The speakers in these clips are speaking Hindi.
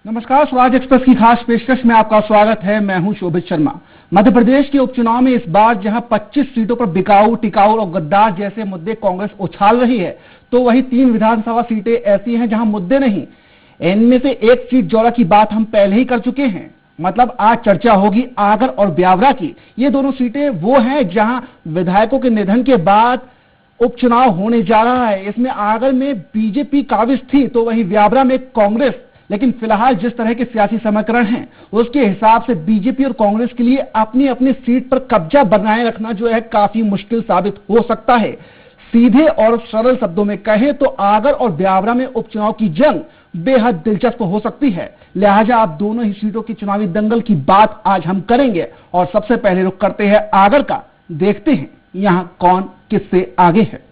नमस्कार, स्वराज एक्सप्रेस की खास पेशकश में आपका स्वागत है। मैं हूं शोभित शर्मा। मध्य प्रदेश के उपचुनाव में इस बार जहां 25 सीटों पर बिकाऊ, टिकाऊ और गद्दार जैसे मुद्दे कांग्रेस उछाल रही है, तो वहीं 3 विधानसभा सीटें ऐसी हैं जहां मुद्दे नहीं। इनमें से एक सीट जौरा की बात हम पहले ही कर चुके हैं। मतलब आज चर्चा होगी आगर और ब्यावरा की। ये दोनों सीटें वो हैं जहां विधायकों के निधन के बाद उपचुनाव होने जा रहा है। इसमें आगर में बीजेपी काबिज थी, तो वहीं ब्यावरा में कांग्रेस। लेकिन फिलहाल जिस तरह के सियासी समीकरण हैं, उसके हिसाब से बीजेपी और कांग्रेस के लिए अपनी अपनी सीट पर कब्जा बनाए रखना जो है काफी मुश्किल साबित हो सकता है। सीधे और सरल शब्दों में कहें तो आगर और ब्यावरा में उपचुनाव की जंग बेहद दिलचस्प हो सकती है। लिहाजा आप दोनों ही सीटों की चुनावी दंगल की बात आज हम करेंगे और सबसे पहले रुख करते हैं आगर का। देखते हैं यहां कौन किससे आगे है।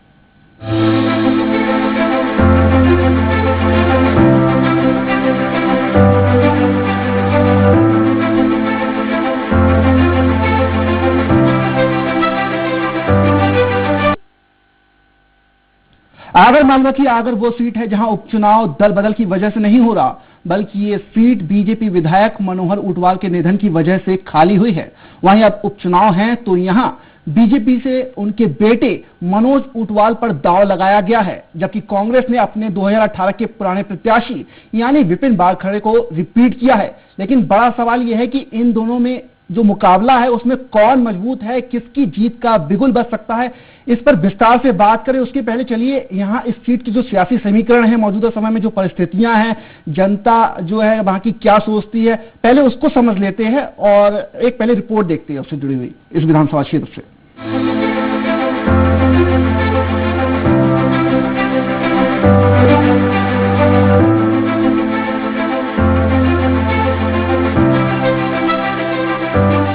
आगर मामला की आगर वो सीट है जहां उपचुनाव दल बदल की वजह से नहीं हो रहा, बल्कि ये सीट बीजेपी विधायक मनोहर ऊंटवाल के निधन की वजह से खाली हुई है। वहीं अब उपचुनाव है तो यहां बीजेपी से उनके बेटे मनोज ऊंटवाल पर दांव लगाया गया है, जबकि कांग्रेस ने अपने 2018 के पुराने प्रत्याशी यानी विपिन बारखड़े को रिपीट किया है। लेकिन बड़ा सवाल यह है कि इन दोनों में जो मुकाबला है उसमें कौन मजबूत है, किसकी जीत का बिगुल बज सकता है, इस पर विस्तार से बात करें। उसके पहले चलिए यहां इस सीट की जो सियासी समीकरण है, मौजूदा समय में जो परिस्थितियां हैं, जनता जो है वहां की क्या सोचती है, पहले उसको समझ लेते हैं और एक पहले रिपोर्ट देखते हैं उससे जुड़ी हुई इस विधानसभा क्षेत्र से।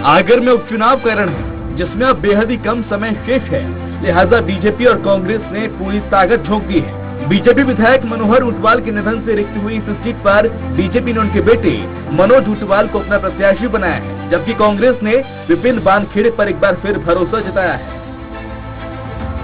आगर में उपचुनाव का रण है जिसमें अब बेहद ही कम समय शेष है, लिहाजा बीजेपी और कांग्रेस ने पूरी ताकत झोंक दी है। बीजेपी विधायक मनोहर ऊंटवाल के निधन से रिक्त हुई इस सीट पर बीजेपी ने उनके बेटे मनोज ऊंटवाल को अपना प्रत्याशी बनाया है, जबकि कांग्रेस ने विपिन बानखेड़े पर एक बार फिर भरोसा जताया है।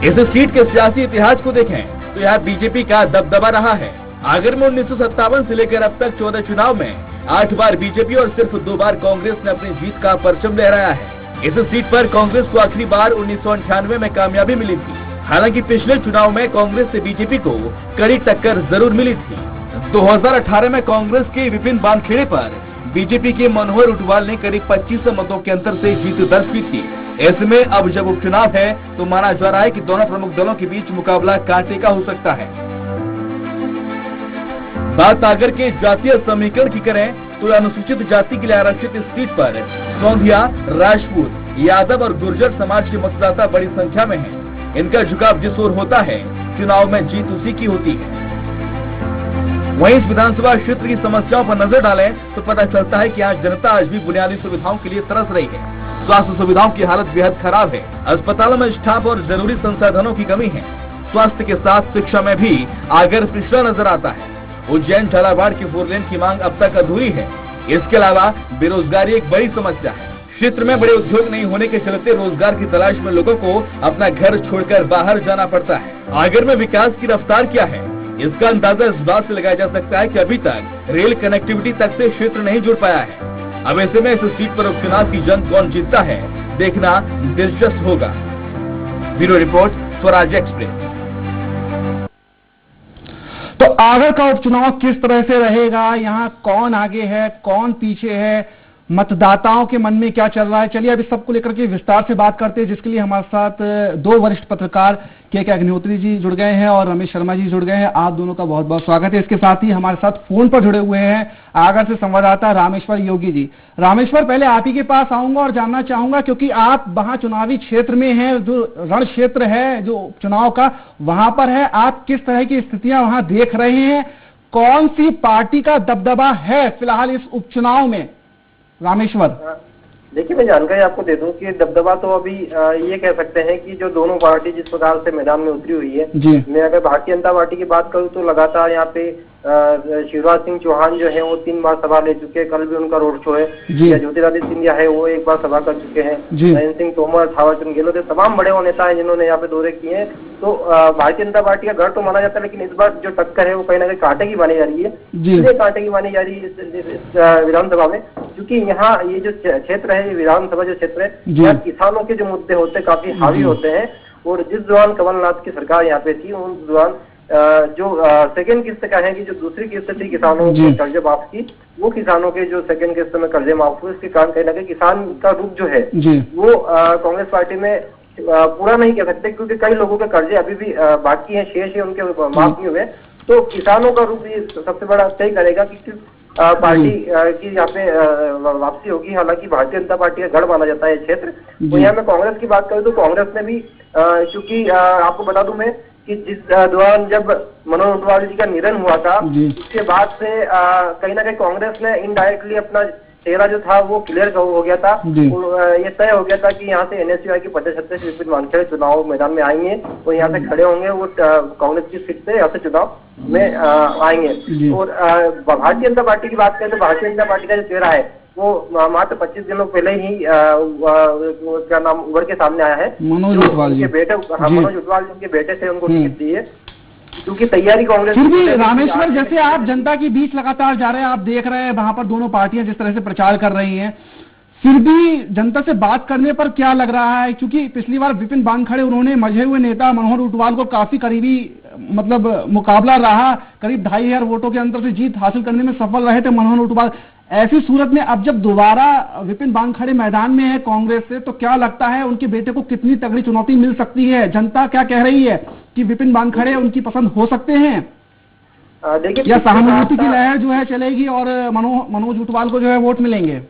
इस सीट के सियासी इतिहास को देखें तो यहाँ बीजेपी का दबदबा रहा है। आगर में 1957 से लेकर अब तक 14 चुनाव में 8 बार बीजेपी और सिर्फ 2 बार कांग्रेस ने अपनी जीत का परचम लहराया है। इस सीट पर कांग्रेस को आखिरी बार 1998 में कामयाबी मिली थी। हालांकि पिछले चुनाव में कांग्रेस से बीजेपी को कड़ी टक्कर जरूर मिली थी। 2018 में कांग्रेस के विपिन बानखेड़े पर बीजेपी के मनोहर ऊंटवाल ने करीब 25 मतों के अंतर से जीत दर्ज की थी। इसमें अब जब उपचुनाव है तो माना जा रहा है कि दोनों प्रमुख दलों के बीच मुकाबला कांटे का हो सकता है। बात आगर के जातीय समीकरण की करें तो अनुसूचित जाति के लिए आरक्षित इस सीट पर सोंधिया, राजपूत, यादव और गुर्जर समाज के मतदाता बड़ी संख्या में हैं। इनका झुकाव जिस ओर होता है, चुनाव में जीत उसी की होती है। वहीं इस विधानसभा क्षेत्र की समस्याओं पर नजर डालें तो पता चलता है कि आज जनता आज भी बुनियादी सुविधाओं के लिए तरस रही है। स्वास्थ्य सुविधाओं की हालत बेहद खराब है। अस्पतालों में स्टाफ और जरूरी संसाधनों की कमी है। स्वास्थ्य के साथ शिक्षा में भी आगर पिछड़ा नजर आता है। उज्जैन झालावाड़ की 4 लेन की मांग अब तक अधूरी है। इसके अलावा बेरोजगारी एक बड़ी समस्या है। क्षेत्र में बड़े उद्योग नहीं होने के चलते रोजगार की तलाश में लोगों को अपना घर छोड़कर बाहर जाना पड़ता है। आगर में विकास की रफ्तार क्या है, इसका अंदाजा इस बात से लगाया जा सकता है कि अभी तक रेल कनेक्टिविटी तक से क्षेत्र नहीं जुड़ पाया है। अब ऐसे में इस सीट पर उपचुनाव की जंग कौन जीतता है, देखना दिलचस्प होगा। Bureau report, Swaraj express. तो आगर का उपचुनाव किस तरह से रहेगा, यहां कौन आगे है, कौन पीछे है, मतदाताओं के मन में क्या चल रहा है, चलिए अब इस सबको लेकर के विस्तार से बात करते हैं, जिसके लिए हमारे साथ 2 वरिष्ठ पत्रकार के अग्निहोत्री जी जुड़ गए हैं और रमेश शर्मा जी जुड़ गए हैं। आप दोनों का बहुत बहुत स्वागत है। इसके साथ ही हमारे साथ फोन पर जुड़े हुए हैं आगर से संवाददाता रामेश्वर योगी जी। रामेश्वर, पहले आप ही के पास आऊंगा और जानना चाहूंगा, क्योंकि आप वहां चुनावी क्षेत्र में हैं, जो रण क्षेत्र है जो चुनाव का वहां पर है, आप किस तरह की स्थितियां वहां देख रहे हैं, कौन सी पार्टी का दबदबा है फिलहाल इस उपचुनाव में? रामेश्वर, देखिए, मैं जानकारी आपको दे दूं कि दबदबा तो अभी ये कह सकते हैं कि जो दोनों पार्टी जिस प्रकार से मैदान में उतरी हुई है, मैं अगर भारतीय जनता पार्टी की बात करूं तो लगातार यहाँ पे शिवराज सिंह चौहान जो है वो 3 बार सभा ले चुके हैं, कल भी उनका रोड शो है। या ज्योतिरादित्य सिंधिया है वो 1 बार सभा कर चुके हैं। नरेंद्र सिंह तोमर, थावरचंद गहलोत, तमाम बड़े वो नेता हैं जिन्होंने यहाँ पे दौरे किए हैं। तो भारतीय जनता पार्टी का गढ़ तो माना जाता है, लेकिन इस बार जो टक्कर है वो कहीं ना कहीं कांटे की मानी जा रही है। इसलिए कांटे की मानी जा रही है इस विधानसभा में, क्योंकि यहाँ ये जो क्षेत्र है, ये विधानसभा जो क्षेत्र है, यहाँ किसानों के जो मुद्दे होते हैं काफी हावी होते हैं। और जिस दौरान कमलनाथ की सरकार यहाँ पे थी, उस दौरान जो सेकेंड किस्त का है कि जो दूसरी किस्त थी किसानों के कर्जे माफ की, वो किसानों के जो सेकेंड किस्त में कर्जे माफ हुए, इसके कारण कहीं ना कहीं किसान का रूप जो है वो कांग्रेस पार्टी में पूरा नहीं कह सकते, क्योंकि कई लोगों के कर्जे अभी भी बाकी हैं, शेष है, उनके माफ नहीं हुए। तो किसानों का रूप ये सबसे बड़ा तय करेगा कि किस पार्टी की यहाँ पे वापसी होगी। हालांकि भारतीय जनता पार्टी का गढ़ माना जाता है क्षेत्र। तो यहाँ मैं कांग्रेस की बात करूँ तो कांग्रेस ने भी चूंकि आपको बता दूं मैं कि जिस दौरान जब मनोहर ऊंटवाल जी का निधन हुआ था, उसके बाद से कहीं ना कहीं कांग्रेस ने इनडायरेक्टली अपना चेहरा जो था वो क्लियर हो गया था। ये तय हो गया था कि यहाँ से NSUI के 25 विपिन वानखेड़े चुनाव मैदान में आएंगे और यहाँ से खड़े होंगे, वो कांग्रेस की सीट से यहाँ से चुनाव में आएंगे। और भारतीय जनता पार्टी की बात करें तो भारतीय जनता पार्टी का जो चेहरा है वो मात्र 25 दिनों पहले ही क्या नाम उभर के सामने आया है। मनोज ऊंटवाल जी, मनोज ऊंटवाल जी उनके बेटे थे, उनको टिकट दी है, क्योंकि तैयारी कांग्रेस। फिर भी रामेश्वर, जैसे आप जनता के बीच लगातार जा रहे हैं, आप देख रहे हैं वहां पर दोनों पार्टियां जिस तरह से प्रचार कर रही हैं, फिर भी जनता से बात करने पर क्या लग रहा है? क्योंकि पिछली बार विपिन वानखेड़े उन्होंने मजे हुए नेता मनोहर ऊंटवाल को काफी करीबी मुकाबला रहा, करीब 2500 वोटों के अंतर से जीत हासिल करने में सफल रहे थे मनोहर ऊंटवाल। ऐसी सूरत में अब जब दोबारा विपिन वानखेड़े मैदान में है कांग्रेस से, तो क्या लगता है उनके बेटे को कितनी तगड़ी चुनौती मिल सकती है? जनता क्या कह रही है कि विपिन वानखेड़े उनकी पसंद हो सकते हैं, या सहानुभूति की लहर जो है चलेगी और मनोज ऊंटवाल को जो है वोट मिलेंगे?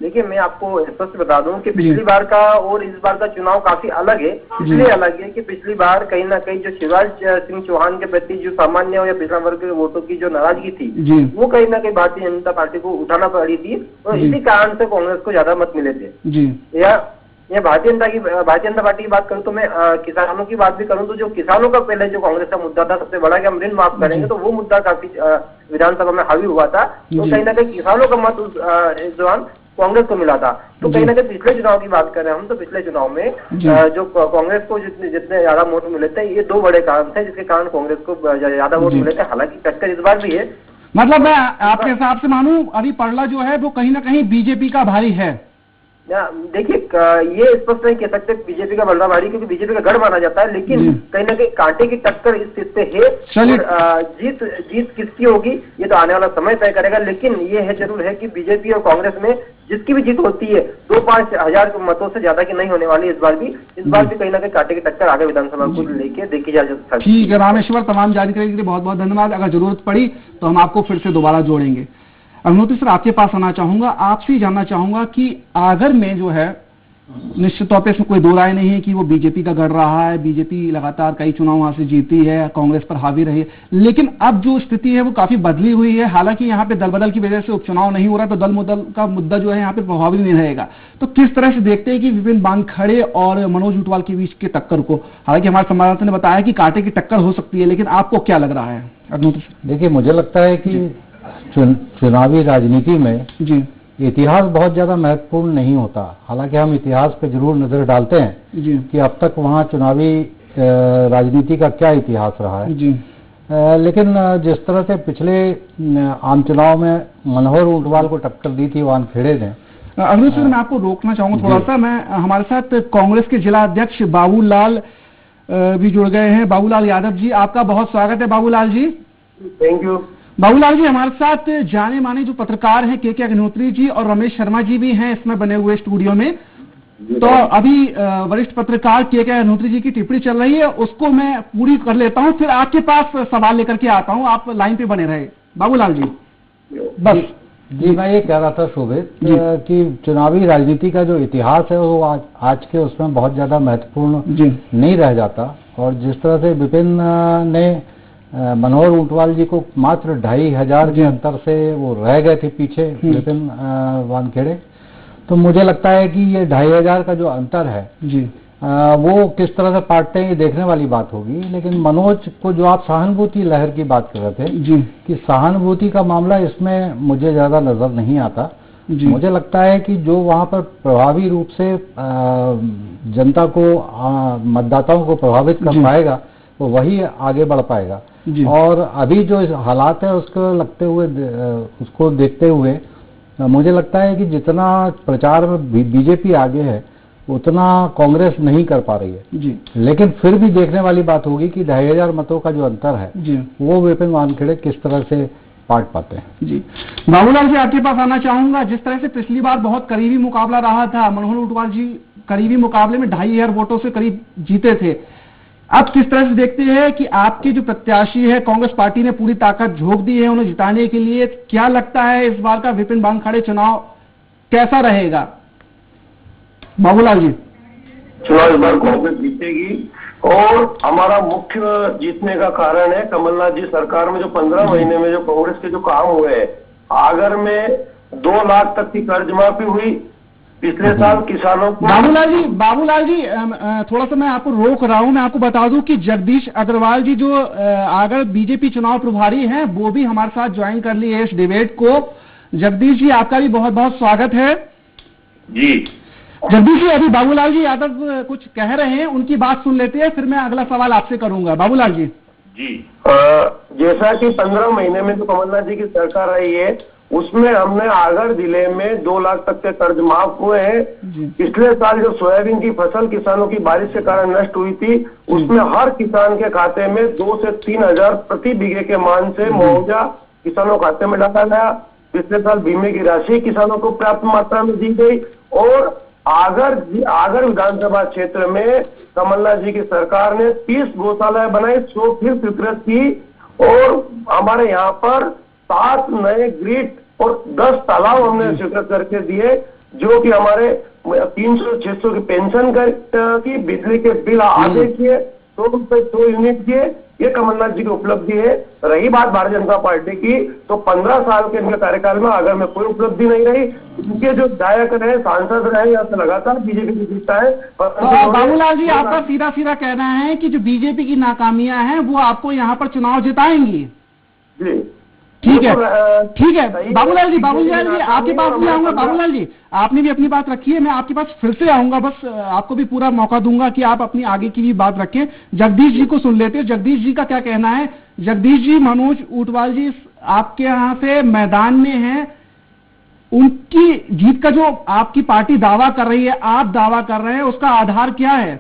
देखिए, मैं आपको स्पष्ट बता दूं कि पिछली बार का और इस बार का चुनाव काफी अलग है। इसलिए अलग है कि पिछली बार कहीं ना कहीं जो शिवराज सिंह चौहान के प्रति जो सामान्य या पिछड़ा वर्ग के वोटों की जो नाराजगी थी, वो कहीं ना कहीं भारतीय जनता पार्टी को उठाना पड़ी थी, और इसी कारण से कांग्रेस को ज्यादा मत मिले थे। या भारतीय जनता पार्टी की बात करूं तो मैं किसानों की बात भी करूं तो जो किसानों का पहले जो कांग्रेस का मुद्दा था सबसे बड़ा कि हम ऋण माफ करेंगे, तो वो मुद्दा काफी विधानसभा में हावी हुआ था। तो कहीं ना कहीं किसानों का मत इस दौरान कांग्रेस को मिला था। तो कहीं ना कहीं पिछले चुनाव की बात कर रहे हैं हम, तो पिछले चुनाव में जो कांग्रेस को जितने ज्यादा वोट मिले थे, ये 2 बड़े कारण थे जिसके कारण कांग्रेस को ज्यादा वोट मिले थे। हालांकि टक्कर इस बार भी है। मतलब मैं आपके हिसाब से मानूं, अभी पड़ला जो है वो कहीं ना कहीं बीजेपी का भारी है। देखिए, ये स्पष्ट नहीं कह सकते बीजेपी का बल्ला भारी, क्योंकि बीजेपी का गढ़ माना जाता है, लेकिन कहीं ना कहीं कांटे की टक्कर इस सीट पे है। जीत किसकी होगी ये तो आने वाला समय तय करेगा, लेकिन ये है जरूर है कि बीजेपी और कांग्रेस में जिसकी भी जीत होती है 2-5 हजार मतों से ज्यादा की नहीं होने वाली। इस बार भी कहीं ना कहीं कांटे की टक्कर आगे विधानसभा को लेके देखी जा सकती है। ठीक है रामेश्वर, तमाम जानकारी के लिए बहुत बहुत धन्यवाद। अगर जरूरत पड़ी तो हम आपको फिर से दोबारा जोड़ेंगे। अग्निहोत्री सर, आपके पास आना चाहूंगा, आपसे जानना चाहूंगा कि आगर में जो है निश्चित तौर पे इसमें कोई दो राय नहीं है कि वो बीजेपी का गढ़ रहा है, बीजेपी लगातार कई चुनाव वहां से जीती है, कांग्रेस पर हावी रही है, लेकिन अब जो स्थिति है वो काफी बदली हुई है। हालांकि यहाँ पे दल बदल की वजह से उपचुनाव नहीं हो रहा, तो दल बदल का मुद्दा जो है यहाँ पे प्रभावी नहीं रहेगा। तो किस तरह से देखते हैं कि विपिन वानखेड़े और मनोज ऊंटवाल के बीच के टक्कर को? हालांकि हमारे संवाददाता ने बताया कि कांटे की टक्कर हो सकती है, लेकिन आपको क्या लग रहा है अग्निहोत्री सर? देखिए, मुझे लगता है कि चुनावी राजनीति में इतिहास बहुत ज्यादा महत्वपूर्ण नहीं होता। हालांकि हम इतिहास पे जरूर नजर डालते हैं कि अब तक वहाँ चुनावी राजनीति का क्या इतिहास रहा है। लेकिन जिस तरह से पिछले आम चुनाव में मनोहर ऊंटवाल को टक्कर दी थी वानखेड़े ने। अग्निहोत्री सर, मैं आपको रोकना चाहूंगा थोड़ा सा। मैं हमारे साथ कांग्रेस के जिला अध्यक्ष बाबूलाल भी जुड़ गए हैं। बाबूलाल यादव जी, आपका बहुत स्वागत है। Babulal ji, thank you. बाबूलाल जी, हमारे साथ जाने माने जो पत्रकार हैं के अग्निहोत्री जी और रमेश शर्मा जी भी हैं इसमें बने हुए स्टूडियो में। तो अभी वरिष्ठ पत्रकार के अग्निहोत्री जी की टिप्पणी चल रही है, उसको मैं पूरी कर लेता हूं, फिर आपके पास सवाल लेकर के आता हूं। आप लाइन पे बने रहे। बाबूलाल जी, बस जी मैं ये कह रहा था शोभित कि चुनावी राजनीति का जो इतिहास है वो आज के उसमें बहुत ज्यादा महत्वपूर्ण नहीं रह जाता। और जिस तरह से विपिन ने मनोहर ऊंटवाल जी को मात्र 2500 के अंतर से वो रह गए थे पीछे विपिन वानखेड़े, तो मुझे लगता है कि ये 2500 का जो अंतर है वो किस तरह से पाटते हैं ये देखने वाली बात होगी। लेकिन मनोज को जो आप सहानुभूति लहर की बात कर रहे थे जी, कि सहानुभूति का मामला इसमें मुझे ज्यादा नजर नहीं आता। मुझे लगता है कि जो वहां पर प्रभावी रूप से जनता को मतदाताओं को प्रभावित कर पाएगा तो वही आगे बढ़ पाएगा। और अभी जो हालात है उसको देखते हुए मुझे लगता है कि जितना प्रचार में बीजेपी आगे है उतना कांग्रेस नहीं कर पा रही है जी। लेकिन फिर भी देखने वाली बात होगी कि 2,500 मतों का जो अंतर है जी, वो विपिन वानखेड़े किस तरह से पाट पाते हैं जी। बाबूलाल जी आपके पास आना चाहूंगा। जिस तरह से पिछली बार बहुत करीबी मुकाबला रहा था, मनोहर ऊंटवाल जी करीबी मुकाबले में 2,500 वोटों से करीब जीते थे, अब किस तरह से देखते हैं कि आपके जो प्रत्याशी है कांग्रेस पार्टी ने पूरी ताकत झोंक दी है उन्हें जिताने के लिए? क्या लगता है इस बार का विपिन वानखेड़े चुनाव कैसा रहेगा? बाबूलाल जी। चुनाव इस बार कांग्रेस जीतेगी और हमारा मुख्य जीतने का कारण है कमलनाथ जी सरकार में जो 15 महीने में जो कांग्रेस के जो काम हुए हैं। आगर में 2 लाख तक की कर्ज माफी हुई पिछले साल किसानों को। बाबूलाल जी थोड़ा सा मैं आपको रोक रहा हूं। मैं आपको बता दूं कि जगदीश अग्रवाल जी जो आगर बीजेपी चुनाव प्रभारी हैं वो भी हमारे साथ ज्वाइन कर लिए है इस डिबेट को। जगदीश जी आपका भी बहुत बहुत स्वागत है जी। जगदीश जी, अभी बाबूलाल जी यादव कुछ कह रहे हैं, उनकी बात सुन लेते हैं, फिर मैं अगला सवाल आपसे करूंगा। बाबूलाल जी। जी जैसा कि 15 महीने में जो कमलनाथ जी की सरकार रही है उसमें हमने आगर जिले में 2 लाख तक के कर्ज माफ हुए हैं। पिछले साल जो सोयाबीन की फसल किसानों की बारिश के कारण नष्ट हुई थी उसमें हर किसान के खाते में 2 से 3 हजार प्रति बीघे के मान से मुआवजा किसानों खाते में डाला गया। पिछले साल बीमे की राशि किसानों को पर्याप्त मात्रा में दी गई और आगर विधानसभा क्षेत्र में कमलनाथ जी की सरकार ने 30 गौशालाएं बनाई, 100 फिर स्वीकृत की और हमारे यहाँ पर 7 नए ग्रिड और 10 तालाब हमने स्वीकृत करके दिए, जो कि हमारे 300-600 की पेंशन की, बिजली के बिल आधे किए, 100 रुपए 100 यूनिट किए। ये कमलनाथ जी की उपलब्धि है। रही बात भारतीय जनता पार्टी की तो 15 साल के इनके कार्यकाल में अगर में कोई उपलब्धि नहीं रही। इनके जो विधायक रहे, सांसद रहे, यहाँ से लगातार बीजेपी की जीतता है। बाबूलाल जी आपका सीधा सीधा कहना है कि जो बीजेपी की नाकामियां हैं वो आपको यहाँ पर चुनाव जिताएंगी? जी ठीक है बाबूलाल जी आपके पास भी आऊंगा। बाबूलाल जी आपने भी अपनी बात रखी है, मैं आपके पास फिर से आऊंगा, बस आपको भी पूरा मौका दूंगा कि आप अपनी आगे की भी बात रखें। जगदीश जी को सुन लेते हैं, जगदीश जी का क्या कहना है। जगदीश जी, मनोज ऊंटवाल जी आपके यहाँ से मैदान में हैं, उनकी जीत का जो आपकी पार्टी दावा कर रही है, आप दावा कर रहे हैं, उसका आधार क्या है?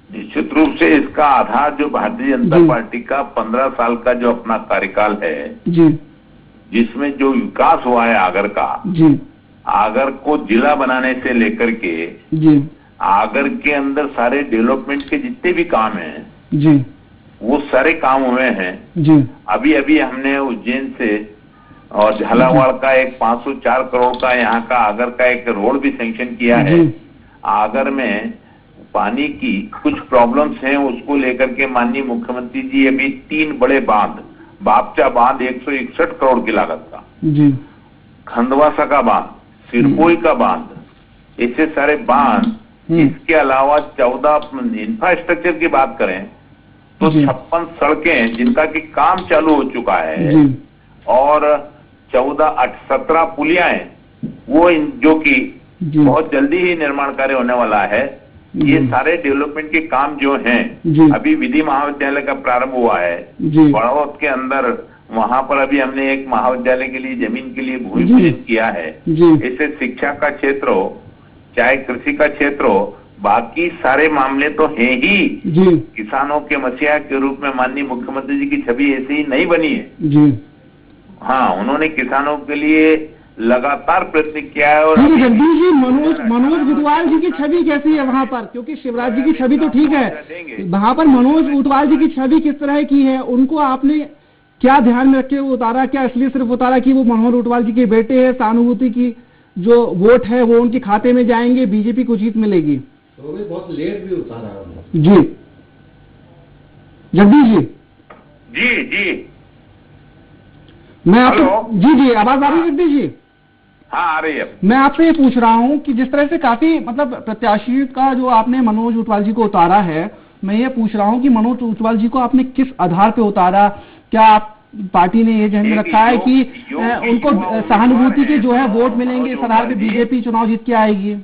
निश्चित रूप से इसका आधार जो भारतीय जनता पार्टी का 15 साल का जो अपना कार्यकाल है जी, जिसमें जो विकास हुआ है आगर का जी, आगर को जिला बनाने से लेकर के जी, आगर के अंदर सारे डेवलपमेंट के जितने भी काम हैं जी, वो सारे काम हुए हैं जी। अभी अभी हमने उज्जैन से और झालावाड़ का एक 504 करोड़ का यहाँ का आगर का एक रोड भी सैंक्शन किया है। आगर में पानी की कुछ प्रॉब्लम्स हैं, उसको लेकर के माननीय मुख्यमंत्री जी अभी 3 बड़े बांध, बापचा बांध 161 करोड़ की लागत का जी, खंडवासा का बांध, सिरपोई का बांध, ऐसे सारे बांध। इसके अलावा 14 इंफ्रास्ट्रक्चर की बात करें तो 56 सड़कें जिनका की काम चालू हो चुका है और 17 पुलियां वो जो कि बहुत जल्दी ही निर्माण कार्य होने वाला है। ये सारे डेवलपमेंट के काम जो हैं, अभी विधि महाविद्यालय का प्रारंभ हुआ है बड़ौत के अंदर, वहां पर अभी हमने एक महाविद्यालय के लिए जमीन के लिए भूमि पूजित किया है। ऐसे शिक्षा का क्षेत्र हो चाहे कृषि का क्षेत्र हो, बाकी सारे मामले तो हैं ही। किसानों के मसीहा के रूप में माननीय मुख्यमंत्री जी की छवि ऐसी ही नहीं बनी है। हाँ, उन्होंने किसानों के लिए लगातार प्रयत्न किया है। और जगदीश जी, मनोज ऊंटवाल जी की छवि कैसी है वहां पर? क्योंकि शिवराज जी की छवि तो ठीक है, वहां पर मनोज ऊंटवाल जी की छवि किस तरह की है? उनको आपने क्या ध्यान में रख के उतारा? क्या इसलिए सिर्फ उतारा कि वो मनोहर ऊंटवाल जी के बेटे हैं, सहानुभूति की जो वोट है वो उनके खाते में जाएंगे, बीजेपी को जीत मिलेगी? तो भी बहुत लेट भी उतारा जी। जगदीश जी जी मैं आपको जी आवाज आ रही है जगदीश जी? हाँ, आ रही है। मैं आपसे ये पूछ रहा हूँ कि जिस तरह से काफी मतलब प्रत्याशी का जो आपने मनोज ऊंटवाल जी को उतारा है, मैं ये पूछ रहा हूँ कि मनोज ऊंटवाल जी को आपने किस आधार पे उतारा? क्या आप पार्टी ने ये ध्यान में रखा है कि उनको सहानुभूति के जो है वोट मिलेंगे, इस आधार पे बीजेपी चुनाव जीत के आएगी?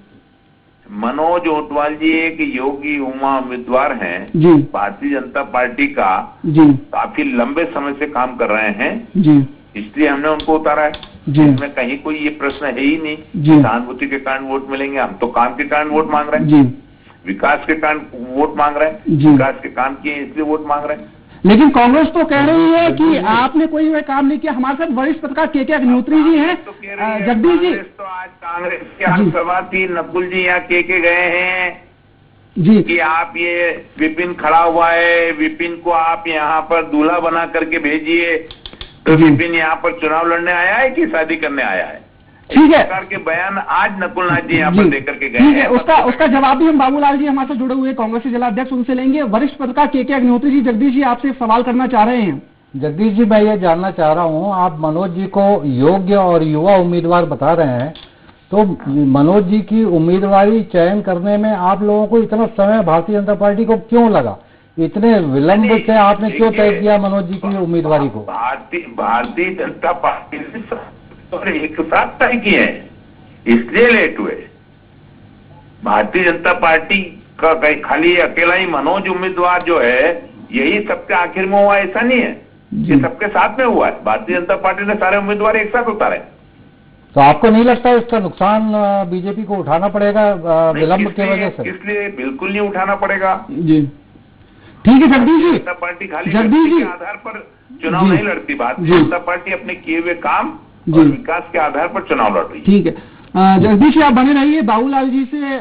मनोज ऊंटवाल जी एक योगी युवा उम्मीदवार हैं जी, भारतीय जनता पार्टी का जी, काफी लंबे समय से काम कर रहे हैं जी, इसलिए हमने उनको उतारा है जी। इसमें कहीं कोई ये प्रश्न है ही नहीं जी। सहानुभूति के कारण वोट मिलेंगे। हम तो काम के कारण वोट मांग रहे हैं, जी, विकास के कारण वोट मांग रहे हैं, जी। विकास के काम किए इसलिए वोट मांग रहे हैं। लेकिन कांग्रेस तो कह रही है कि आपने कोई वह काम नहीं किया। हमारे साथ वरिष्ठ पत्रकार के अग्निहोत्री जी हैं। तो कह रही है, जगदीश जी, तो आज कांग्रेस की हर सभा थी, नकुल जी यहाँ के गए हैं जी, कि आप ये विपिन खड़ा हुआ है, विपिन को आप यहाँ पर दूल्हा बना करके भेजिए। तो विपिन यहाँ पर चुनाव लड़ने आया है कि शादी करने आया है? ठीक है। सरकार के बयान आज नकुल नाथ जी यहाँ पर देकर के गए ठीक है, हैं। उसका जवाब भी हम बाबूलाल जी हमारे साथ जुड़े हुए कांग्रेस के जिला अध्यक्ष उनसे लेंगे। वरिष्ठ पत्रकार के अग्निहोत्री जी, जगदीश जी आपसे एक सवाल करना चाह रहे हैं। जगदीश जी, मैं ये जानना चाह रहा हूँ, आप मनोज जी को योग्य और युवा उम्मीदवार बता रहे हैं, तो मनोज जी की उम्मीदवारी चयन करने में आप लोगों को इतना समय भारतीय जनता पार्टी को क्यों लगा? इतने विलंब से आपने क्यों तय किया मनोज जी की उम्मीदवारी को? भारतीय जनता पार्टी ने एक साथ तय किए हैं, इसलिए लेट हुए। भारतीय जनता पार्टी का खाली अकेला ही मनोज उम्मीदवार जो है यही सबके आखिर में हुआ, ऐसा नहीं है, ये सबके साथ में हुआ है। भारतीय जनता पार्टी ने सारे उम्मीदवार एक साथ उतारे। तो आपको नहीं लगता इसका नुकसान बीजेपी को उठाना पड़ेगा विलंब की वजह से? इसलिए बिल्कुल नहीं उठाना पड़ेगा जी, ठीक है जगदीश जी। जनता पार्टी खाली जगदीश जी के आधार पर चुनाव नहीं लड़ती। भारतीय जनता पार्टी अपने किए हुए काम और विकास के आधार पर चुनाव लड़ रही है। ठीक है, जगदीश जी आप बने रहिए, बाबूलाल जी से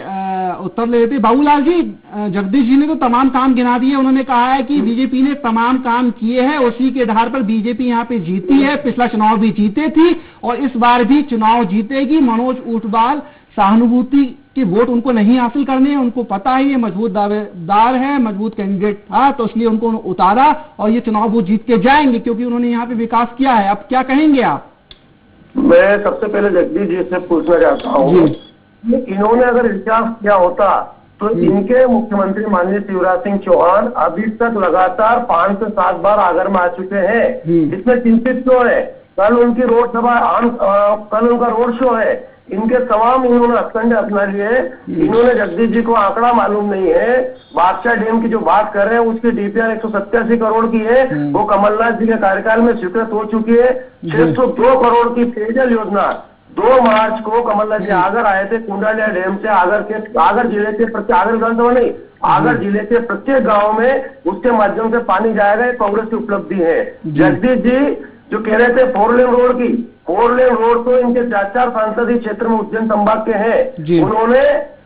उत्तर ले लेते। बाबूलाल जी, जगदीश जी ने तो तमाम काम गिना दिए। उन्होंने कहा है कि बीजेपी ने तमाम काम किए हैं, उसी के आधार पर बीजेपी यहाँ पे जीती है। पिछला चुनाव भी जीते थी और इस बार भी चुनाव जीतेगी। मनोज ऊंटवाल सहानुभूति के वोट उनको नहीं हासिल करने हैं, उनको पता है ये मजबूत दावेदार है, मजबूत कैंडिडेट था, तो इसलिए उनको उतारा और ये चुनाव वो जीत के जाएंगे क्योंकि उन्होंने यहाँ पे विकास किया है। अब क्या कहेंगे आप? मैं सबसे पहले जगदीश जी से पूछना चाहता हूँ, इन्होंने अगर विकास किया होता तो इनके मुख्यमंत्री माननीय शिवराज सिंह चौहान अभी तक लगातार 5 से 7 बार आगर में आ चुके हैं। इसमें चिंतित क्यों है? कल उनकी रोड सभा, कल उनका रोड शो है, इनके तमाम इन्होंने हथकंडे अपना लिए। इन्होंने जगदीश जी को आंकड़ा मालूम नहीं है। बादशाह डैम की जो बात कर रहे हैं उसकी डीपीआर 187 करोड़ की है, वो कमलनाथ जी के कार्यकाल में स्वीकृत हो चुकी है। 602 करोड़ की पेयजल योजना 2 मार्च को कमलनाथ जी आगर आए थे, कुंडालिया डैम से आगर जिले के आगर विधानसभा नहीं, आगर जिले के प्रत्येक गाँव में उसके माध्यम से पानी जाएगा। ये कांग्रेस की उपलब्धि है। जगदीश जी जो कह रहे थे 4 लेन रोड की, 4 लेन रोड तो इनके 4 संसदीय क्षेत्र में उज्जैन संभाग के हैं। उन्होंने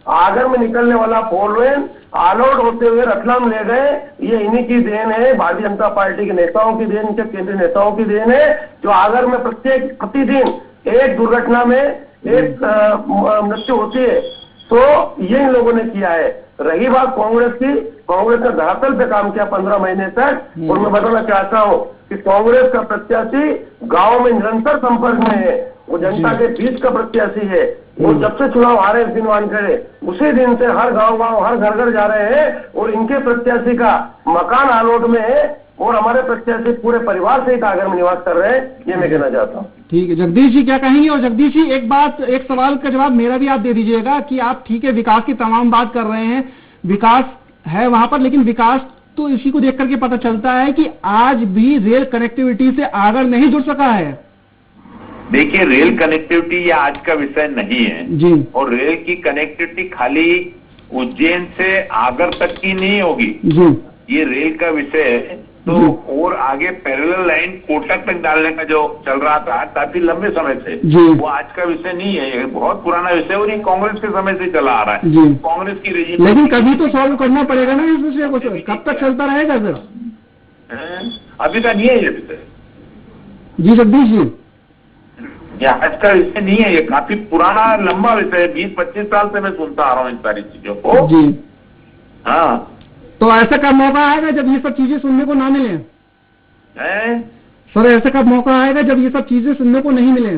आगर में निकलने वाला 4 लेन आलोट होते हुए रतलाम ले गए। ये इन्हीं की देन है, भारतीय जनता पार्टी के नेताओं की देन, इनके केंद्रीय नेताओं की देन है, जो आगर में प्रतिदिन एक दुर्घटना में एक मृत्यु होती है। तो ये इन लोगों ने किया है। रही बात कांग्रेस की, कांग्रेस ने धरातल पे काम किया 15 महीने तक। और मैं बताना चाहता हूँ कि कांग्रेस का प्रत्याशी गांव में निरंतर संपर्क में है, वो जनता के बीच का प्रत्याशी है। वो जब से चुनाव हारे दिन वानखेड़े, उसी दिन से हर गांव हर घर जा रहे हैं और इनके प्रत्याशी का मकान आलोट में है और हमारे प्रत्याशी पूरे परिवार सहित आगर में निवास कर रहे हैं। ये मैं कहना चाहता हूँ। ठीक है, जगदीश जी क्या कहेंगे? और जगदीश जी एक सवाल का जवाब मेरा भी आप दे दीजिएगा कि आप ठीक है विकास की तमाम बात कर रहे हैं, विकास है वहां पर, लेकिन विकास तो इसी को देख करके पता चलता है कि आज भी रेल कनेक्टिविटी से आगर नहीं जुड़ सका है। देखिए, रेल कनेक्टिविटी ये आज का विषय नहीं है जी, और रेल की कनेक्टिविटी खाली उज्जैन से आगर तक की नहीं होगी जी, ये रेल का विषय है। तो और आगे पैरेलल लाइन कोटक तक डालने का जो चल रहा था काफी लंबे समय से, वो आज का विषय नहीं है, ये बहुत पुराना विषय और ये कांग्रेस के समय से चला आ रहा है। कांग्रेस की रेजिम, लेकिन कभी तो सॉल्व करना पड़ेगा ना इस विषय को। कब तक चलता रहेगा सर? अभी का नहीं है ये विषय जी जगदीश जी, ये आज का विषय नहीं है, ये काफी पुराना लंबा विषय है। 20-25 साल से मैं सुनता आ रहा हूँ इन सारी चीजों को जी। हाँ, तो ऐसा कब मौका आएगा जब ये सब चीजें सुनने को ना मिले? है सर ऐसा कब मौका आएगा जब ये सब चीजें सुनने को नहीं मिले?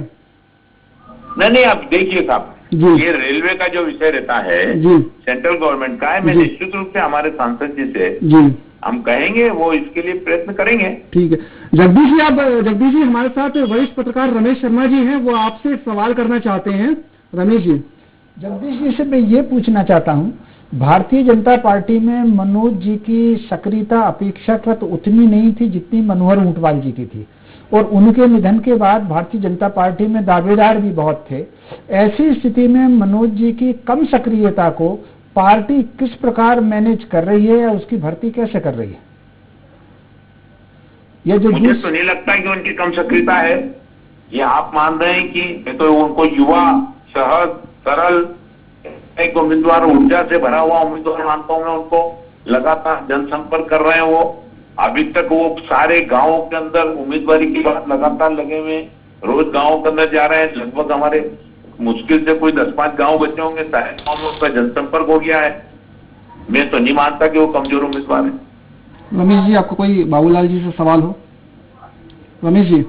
नहीं, आप देखिए साहब, ये रेलवे का जो विषय रहता है सेंट्रल गवर्नमेंट का है, मैं निश्चित रूप से हमारे सांसद जी से हम कहेंगे, वो इसके लिए प्रयत्न करेंगे। ठीक है जगदीश जी, हमारे साथ वरिष्ठ पत्रकार रमेश शर्मा जी हैं, वो आपसे सवाल करना चाहते हैं। रमेश जी। जगदीश जी से मैं ये पूछना चाहता हूँ, भारतीय जनता पार्टी में मनोज जी की सक्रियता अपेक्षाकृत उतनी नहीं थी जितनी मनोहर ऊंटवाल जी की थी, और उनके निधन के बाद भारतीय जनता पार्टी में दावेदार भी बहुत थे। ऐसी स्थिति में मनोज जी की कम सक्रियता को पार्टी किस प्रकार मैनेज कर रही है या उसकी भर्ती कैसे कर रही है? ये जो मुझे तो नहीं लगता कि उनकी कम सक्रियता है। ये आप मान रहे हैं कि तो उनको युवा, सहज, सरल एक उम्मीदवार, ऊर्जा से भरा हुआ उम्मीदवार मानता हूं मैं उनको। लगातार जनसंपर्क कर रहे हैं वो। अभी तक वो सारे गांवों के अंदर उम्मीदवारी की बात लगातार लगे हुए, रोज गांवों के अंदर जा रहे हैं। लगभग हमारे मुश्किल से कोई 10-5 गांव बचे होंगे, सारे गांव में उसका जनसंपर्क हो गया है। मैं तो नहीं मानता कि वो कमजोर उम्मीदवार है। रमेश जी, आपको कोई बाबूलाल जी से सवाल हो? रमेश जी,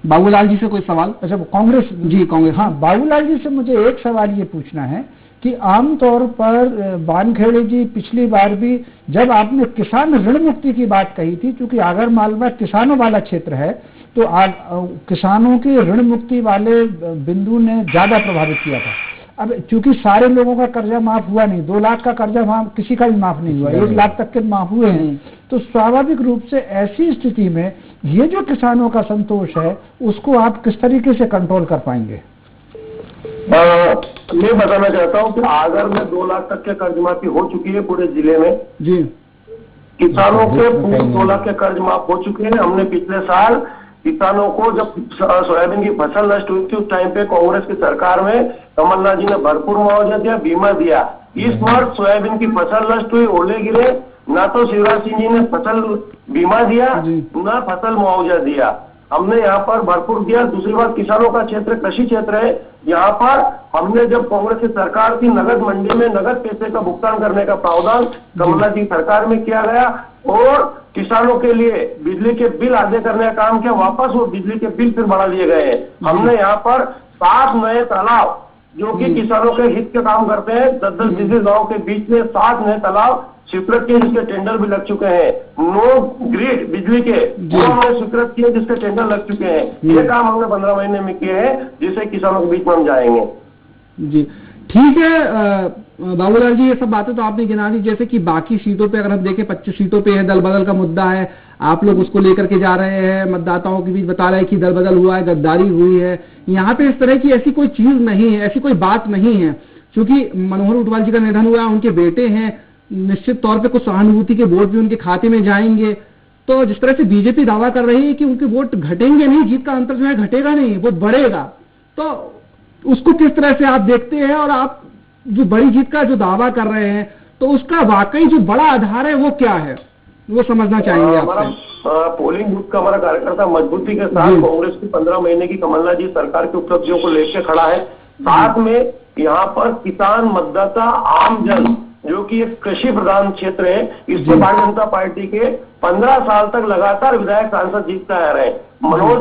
बाबूलाल जी से कोई सवाल? अच्छा, कांग्रेस जी, कांग्रेस। हाँ, बाबूलाल जी से मुझे एक सवाल ये पूछना है कि आमतौर पर वानखेड़े जी पिछली बार भी जब आपने किसान ऋण मुक्ति की बात कही थी, क्योंकि आगर मालवा किसानों वाला क्षेत्र है, तो किसानों की ऋण मुक्ति वाले बिंदु ने ज्यादा प्रभावित किया था। अब चूंकि सारे लोगों का कर्जा माफ हुआ नहीं, 2 लाख का कर्जा माफ किसी का भी माफ नहीं हुआ, 1 लाख तक के माफ हुए हैं, तो स्वाभाविक रूप से ऐसी स्थिति में ये जो किसानों का संतोष है उसको आप किस तरीके से कंट्रोल कर पाएंगे? मैं बताना चाहता हूँ कि आगर में 2 लाख तक के कर्ज माफी हो चुकी है पूरे जिले में जी। किसानों के पूरे 2 लाख के कर्ज माफ हो चुके हैं। हमने पिछले साल किसानों को जब सोयाबीन की फसल नष्ट हुई थी उस टाइम पे कांग्रेस की सरकार में कमलनाथ जी ने भरपूर मुआवजा दिया, बीमा दिया। इस बार सोयाबीन की फसल नष्ट हुई, ओले गिरे, ना तो शिवराज सिंह जी ने फसल बीमा दिया ना फसल मुआवजा दिया। हमने यहाँ पर भरपूर दिया। दूसरी बात, किसानों का क्षेत्र कृषि क्षेत्र है। यहाँ पर हमने जब कांग्रेस की सरकार थी, नगद मंडी में नगद पैसे का भुगतान करने का प्रावधान कमलनाथ जी सरकार में किया गया, और किसानों के लिए बिजली के बिल अदा करने का काम किया। वापस वो बिजली के बिल फिर बढ़ा दिए गए हैं। हमने यहाँ पर 7 नए तालाब जो कि किसानों के हित के काम करते हैं, 10-10 गाँव के बीच में 7 नए तालाब स्वीकृत किए, जिसके टेंडर भी लग चुके हैं। नो ग्रिड बिजली के हमने स्वीकृत किए, जिसके टेंडर लग चुके हैं। ये काम हमने 15 महीने में किए हैं, जिससे किसानों के बीच में हम जाएंगे जी। ठीक है बाबूलाल जी, ये सब बातें तो आपने गिना दी। जैसे कि बाकी सीटों पे अगर हम देखें, 25 सीटों पे है, दल बदल का मुद्दा है, आप लोग उसको लेकर के जा रहे हैं, मतदाताओं के बीच बता रहे हैं कि दल बदल हुआ है, गद्दारी हुई है। यहाँ पे इस तरह की ऐसी कोई चीज नहीं है, ऐसी कोई बात नहीं है। क्योंकि मनोहर ऊंटवाल जी का निधन हुआ, उनके बेटे हैं, निश्चित तौर पे कुछ सहानुभूति के वोट भी उनके खाते में जाएंगे। तो जिस तरह से बीजेपी दावा कर रही है कि उनके वोट घटेंगे नहीं, जीत का अंतर जो है घटेगा नहीं, वो बढ़ेगा, तो उसको किस तरह से आप देखते हैं? और आप जो बड़ी जीत का जो दावा कर रहे हैं, तो उसका वाकई जो बड़ा आधार है वो क्या है, वो समझना चाहेंगे आपसे। पोलिंग बूथ का हमारा कार्यकर्ता मजबूती के साथ कांग्रेस की 15 महीने की कमलनाथ जी सरकार की उपलब्धियों को लेकर खड़ा है। साथ में यहाँ पर किसान, मतदाता, आम जन, जो कि एक कृषि प्रधान क्षेत्र है, इससे भारतीय जनता पार्टी के 15 साल तक लगातार विधायक सांसद जीतते आ रहे हैं। मनोज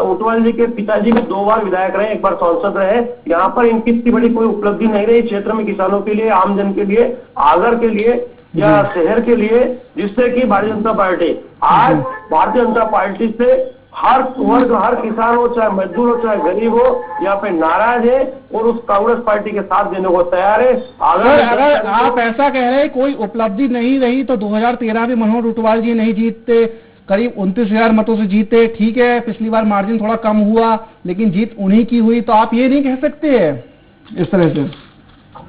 ऊंटवाल जी के पिताजी भी 2 बार विधायक रहे, 1 बार सांसद रहे। यहाँ पर इनकी इतनी बड़ी कोई उपलब्धि नहीं रही क्षेत्र में, किसानों के लिए, आम जन के लिए, आगर के लिए या शहर के लिए, जिससे कि भारतीय जनता पार्टी आज भारतीय जनता पार्टी से हर वर्ग, हर किसान हो, चाहे मजदूर हो, चाहे गरीब हो, यहाँ पे नाराज है और उस कांग्रेस पार्टी के साथ देने को तैयार है। अगर आप ऐसा कह रहे हैं कोई उपलब्धि नहीं रही, तो 2013 में मनोहर ऊंटवाल जी नहीं जीतते, करीब 29,000 मतों से जीते। ठीक है, पिछली बार मार्जिन थोड़ा कम हुआ, लेकिन जीत उन्हीं की हुई, तो आप ये नहीं कह सकते हैं इस तरह से?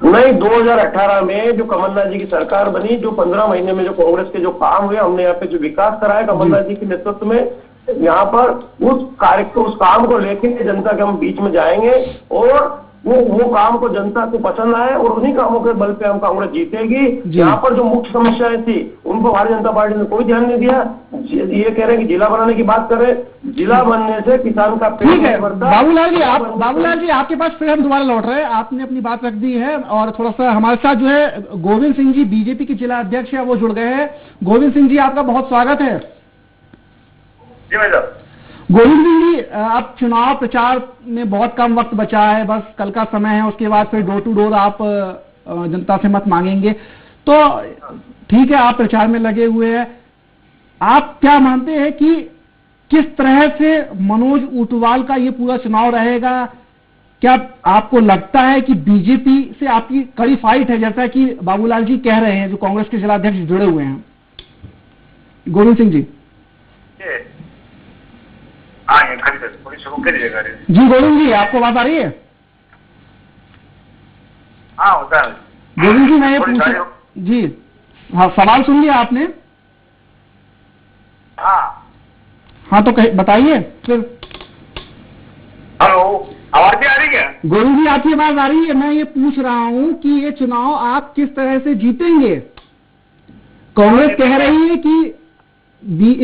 नहीं, 2018 में जो कमलनाथ जी की सरकार बनी, जो 15 महीने में जो कांग्रेस के जो काम हुए, हमने यहाँ पे जो विकास करा है कमलनाथ जी के नेतृत्व में, यहाँ पर उस काम को लेके जनता के हम बीच में जाएंगे और वो काम को जनता को पसंद आए और उन्हीं कामों के बल पे हम कांग्रेस जीतेगी। यहाँ पर जो मुख्य समस्याएं थी उनको भारतीय जनता पार्टी ने कोई ध्यान नहीं दिया। ये कह रहे हैं कि जिला बनाने की बात कर रहे, जिला बनने से किसान का पेट नहीं भरता। बाबूलाल जी आपके पास फिर हम दोबारा लौट रहे हैं, आपने अपनी बात रख दी है और थोड़ा सा हमारे साथ जो है गोविंद सिंह जी बीजेपी के जिला अध्यक्ष है वो जुड़ गए हैं। गोविंद सिंह जी, आपका बहुत स्वागत है। गोविंद जी, अब चुनाव प्रचार में बहुत कम वक्त बचा है, बस कल का समय है, उसके बाद फिर डोर टू डोर आप जनता से मत मांगेंगे, तो ठीक है आप प्रचार में लगे हुए हैं। आप क्या मानते हैं कि किस तरह से मनोज ऊंटवाल का ये पूरा चुनाव रहेगा? क्या आपको लगता है कि बीजेपी से आपकी कड़ी फाइट है, जैसा कि बाबूलाल जी कह रहे हैं, जो कांग्रेस के जिलाध्यक्ष जुड़े हुए हैं? गोविंद सिंह जी। जी गोविंद जी, आपको बात आ रही है? हाँ होता है गोविंद जी, मैं ये पूछ जी, हाँ सवाल सुन लिया आपने? हाँ तो बताइए फिर। हेलो, आवाज नहीं आ रही है? गोविंद जी, आपकी आवाज आ रही है। मैं ये पूछ रहा हूँ कि ये चुनाव आप किस तरह से जीतेंगे? कांग्रेस कह रही है कि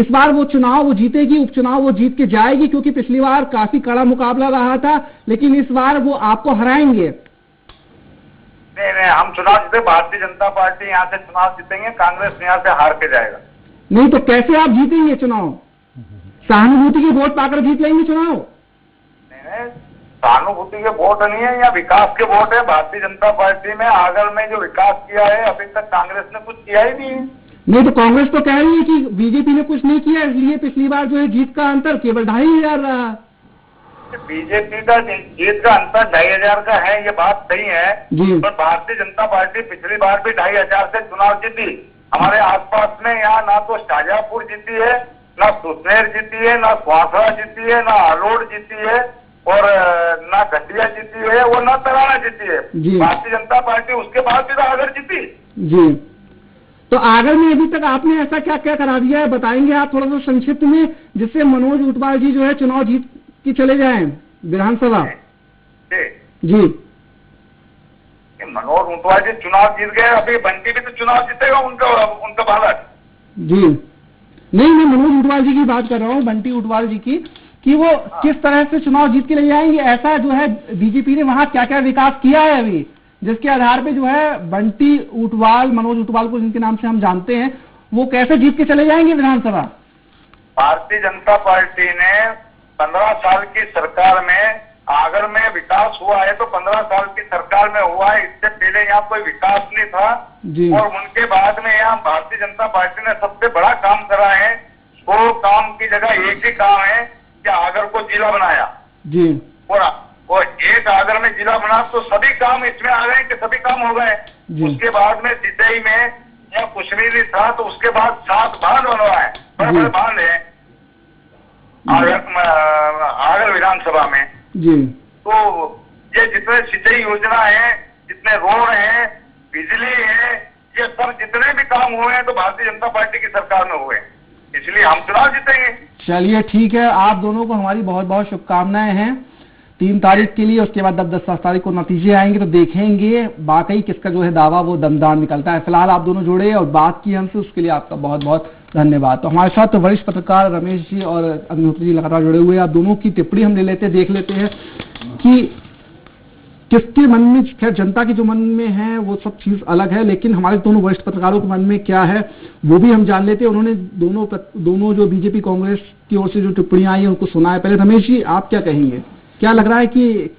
इस बार वो चुनाव वो जीतेगी, उपचुनाव वो जीत के जाएगी, क्योंकि पिछली बार काफी कड़ा मुकाबला रहा था, लेकिन इस बार वो आपको हराएंगे। नहीं, हम चुनाव जीते, भारतीय जनता पार्टी यहाँ से चुनाव जीतेंगे, कांग्रेस यहाँ से हार के जाएगा। नहीं तो कैसे आप जीतेंगे चुनाव? सहानुभूति के वोट पाकर जीत लेंगे चुनाव? नहीं, सहानुभूति के वोट नहीं है, या विकास के वोट है। भारतीय जनता पार्टी में आगर में जो विकास किया है, अभी तक कांग्रेस ने कुछ किया ही नहीं है। नहीं तो कांग्रेस तो कह रही है कि बीजेपी ने कुछ नहीं किया, इसलिए पिछली बार जो है जीत का अंतर केवल 2,500 रहा। बीजेपी का जीत का अंतर 2,500 का है, ये बात सही है, पर भारतीय जनता पार्टी पिछली बार भी 2,500 से चुनाव जीती। हमारे आसपास में यहाँ ना तो शाहजहांपुर जीती है, ना सुसनेर जीती है, ना स्वाथरा जीती है, ना आलोड़ जीती है, और ना घटिया जीती है, और ना तराना जीती है। भारतीय जनता पार्टी उसके बाद भी आगर जीती। जी, तो आगर में अभी तक आपने ऐसा क्या क्या करा दिया है, बताएंगे आप थोड़ा सा संक्षिप्त में, जिससे मनोज ऊंटवाल जी जो है चुनाव जीत के चले जाएं विधानसभा? जी, मनोज ऊंटवाल जी चुनाव जीत गए, अभी बंटी भी तो चुनाव जीतेगा, उनका बालक। जी नहीं, मैं मनोज ऊंटवाल जी की बात कर रहा हूँ, बंटी ऊंटवाल जी की, कि वो किस तरह से चुनाव जीत के ले जाएंगे। ऐसा जो है बीजेपी ने वहां क्या क्या विकास किया है अभी, जिसके आधार पे जो है बंटी ऊंटवाल, मनोज ऊंटवाल को जिनके नाम से हम जानते हैं, वो कैसे जीत के चले जाएंगे विधानसभा? भारतीय जनता पार्टी ने 15 साल की सरकार में आगर में विकास हुआ है, तो 15 साल की सरकार में हुआ है। इससे पहले यहाँ कोई विकास नहीं था, और उनके बाद में यहाँ भारतीय जनता पार्टी ने सबसे बड़ा काम करा है। 100 काम की जगह एक ही काम है कि आगर को जिला बनाया जी, और एक आगर में जिला बना तो सभी काम इसमें आ गए कि सभी काम हो गए। उसके बाद में सिंचाई में या कुछ भी नहीं था, तो उसके बाद 7 बांध बनवाए, बड़े बड़े बांध है आगर विधानसभा में जी। तो ये जितने सिंचाई योजना है, जितने रोड है, बिजली है, ये सब जितने भी काम हुए हैं तो भारतीय जनता पार्टी की सरकार में हुए, इसलिए हम चुनाव जीतेंगे। चलिए ठीक है, आप दोनों को हमारी बहुत बहुत शुभकामनाएं हैं 3 तारीख के लिए। उसके बाद 10 तारीख को नतीजे आएंगे, तो देखेंगे वाकई किसका जो है दावा वो दमदार निकलता है। फिलहाल आप दोनों जुड़े और बात की हमसे, उसके लिए आपका बहुत बहुत धन्यवाद। तो हमारे साथ तो वरिष्ठ पत्रकार रमेश जी और अग्निहोत्री जी लगातार जुड़े हुए हैं। आप दोनों की टिप्पणी हम देख लेते हैं कि किसके मन में, खैर जनता के जो मन में है वो सब चीज अलग है, लेकिन हमारे दोनों वरिष्ठ पत्रकारों के मन में क्या है वो भी हम जान लेते हैं। उन्होंने दोनों जो बीजेपी कांग्रेस की ओर से जो टिप्पणियां आई है उनको सुना है। पहले रमेश जी, आप क्या कहेंगे, क्या लग रहा है कि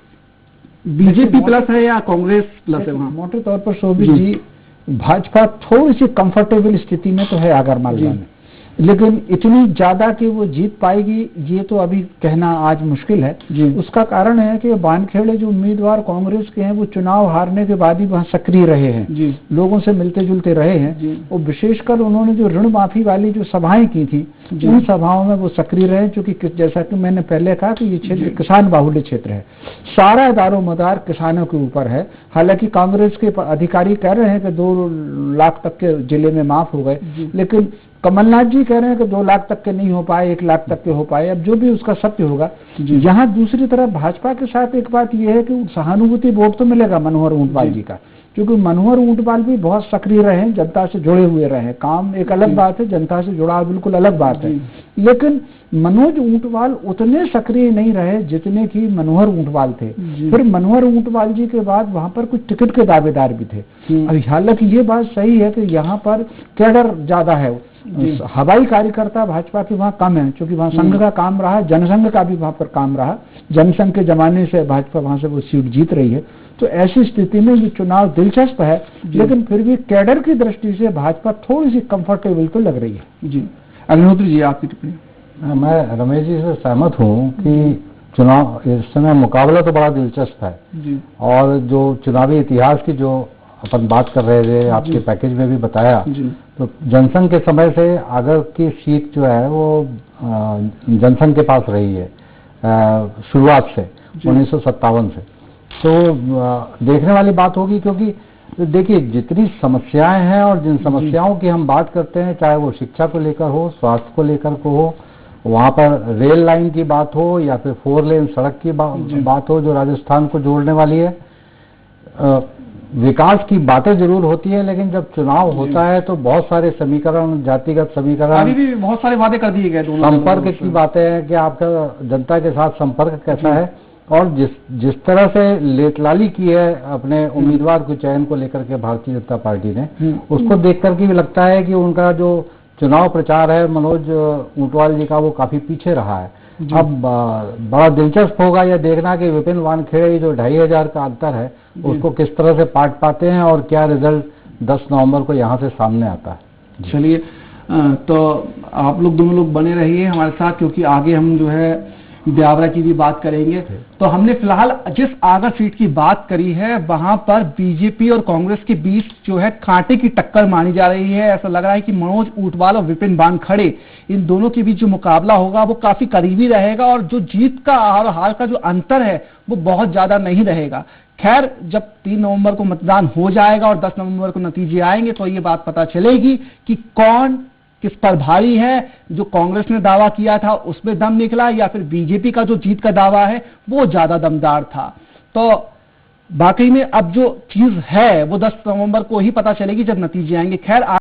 बीजेपी प्लस है या कांग्रेस प्लस है? वहां मोटे तौर पर शोभित जी, भाजपा थोड़ी सी कंफर्टेबल स्थिति में तो है आगरमालवा में, लेकिन इतनी ज्यादा कि वो जीत पाएगी ये तो अभी कहना आज मुश्किल है। उसका कारण है कि बानखेड़े जो उम्मीदवार कांग्रेस के हैं वो चुनाव हारने के बाद ही वहां सक्रिय रहे हैं, लोगों से मिलते जुलते रहे हैं, और विशेषकर उन्होंने जो ऋण माफी वाली जो सभाएं की थी उन सभाओं में वो सक्रिय रहे, क्योंकि जैसा कि मैंने पहले कहा कि ये क्षेत्र किसान बाहुल्य क्षेत्र है, सारा दारोमदार किसानों के ऊपर है। हालांकि कांग्रेस के अधिकारी कह रहे हैं कि 2 लाख तक के जिले में माफ हो गए, लेकिन कमलनाथ जी कह रहे हैं कि 2 लाख तक के नहीं हो पाए, 1 लाख तक के हो पाए। अब जो भी उसका सत्य होगा। यहाँ दूसरी तरफ भाजपा के साथ एक बात यह है कि सहानुभूति वोट तो मिलेगा मनोहर ऊंटवाल जी का, क्योंकि मनोहर ऊंटवाल भी बहुत सक्रिय रहे, जनता से जुड़े हुए रहे। काम एक अलग बात है, जनता से जुड़ा बिल्कुल अलग बात है, लेकिन मनोज ऊंटवाल उतने सक्रिय नहीं रहे जितने की मनोहर ऊंटवाल थे। फिर मनोहर ऊंटवाल जी के बाद वहां पर कुछ टिकट के दावेदार भी थे। अब हालांकि ये बात सही है कि यहाँ पर कैडर ज्यादा है, हवाई कार्यकर्ता भाजपा के वहाँ कम है, क्योंकि वहाँ संघ का काम रहा, जनसंघ का भी वहाँ पर काम रहा, जनसंघ के जमाने से भाजपा वहाँ से वो सीट जीत रही है। तो ऐसी स्थिति में ये चुनाव दिलचस्प है, लेकिन फिर भी कैडर की दृष्टि से भाजपा थोड़ी सी कंफर्टेबल तो लग रही है। जी अग्निहोत्री जी, आपकी टिप्पणी? मैं रमेश जी से सहमत हूँ कि चुनाव इस समय मुकाबला तो बड़ा दिलचस्प है जी। और जो चुनावी इतिहास की जो अपन बात कर रहे थे, आपके पैकेज में भी बताया, तो जनसंघ के समय से आगर की सीट जो है वो जनसंघ के पास रही है शुरुआत से 1957 से। तो देखने वाली बात होगी, क्योंकि देखिए जितनी समस्याएं हैं और जिन समस्याओं की हम बात करते हैं, चाहे वो शिक्षा को लेकर हो, स्वास्थ्य को लेकर को हो, वहाँ पर रेल लाइन की बात हो या फिर 4 लेन सड़क की बात हो जो राजस्थान को जोड़ने वाली है, विकास की बातें जरूर होती है, लेकिन जब चुनाव होता है तो बहुत सारे समीकरण, जातिगत समीकरण, अभी भी बहुत सारे वादे कर दिए गए दोनों। संपर्क की बातें हैं कि आपका जनता के साथ संपर्क कैसा है, और जिस तरह से लेटलाली की है अपने उम्मीदवार के चयन को लेकर के भारतीय जनता पार्टी ने, उसको देख करके भी लगता है कि उनका जो चुनाव प्रचार है मनोज ऊंटवाल जी का, वो काफी पीछे रहा है। अब बड़ा दिलचस्प होगा यह देखना कि विपिन वानखेड़े जो 2500 का अंतर है उसको किस तरह से पाट पाते हैं और क्या रिजल्ट 10 नवंबर को यहाँ से सामने आता है। चलिए, तो आप लोग दोनों लोग बने रहिए हमारे साथ, क्योंकि आगे हम जो है ब्यावरा की भी बात करेंगे। तो हमने फिलहाल जिस आगर सीट की बात करी है वहां पर बीजेपी और कांग्रेस के बीच जो है कांटे की टक्कर मानी जा रही है। ऐसा लग रहा है कि मनोज ऊंटवाल और विपिन वानखेड़े, इन दोनों के बीच जो मुकाबला होगा वो काफी करीबी रहेगा और जो जीत का और हार का जो अंतर है वो बहुत ज्यादा नहीं रहेगा। खैर, जब 3 नवंबर को मतदान हो जाएगा और 10 नवंबर को नतीजे आएंगे तो ये बात पता चलेगी कि कौन किस पर भारी है। जो कांग्रेस ने दावा किया था उसमें दम निकला या फिर बीजेपी का जो जीत का दावा है वो ज्यादा दमदार था। तो वाकई में अब जो चीज है वो 10 नवंबर को ही पता चलेगी जब नतीजे आएंगे। खैर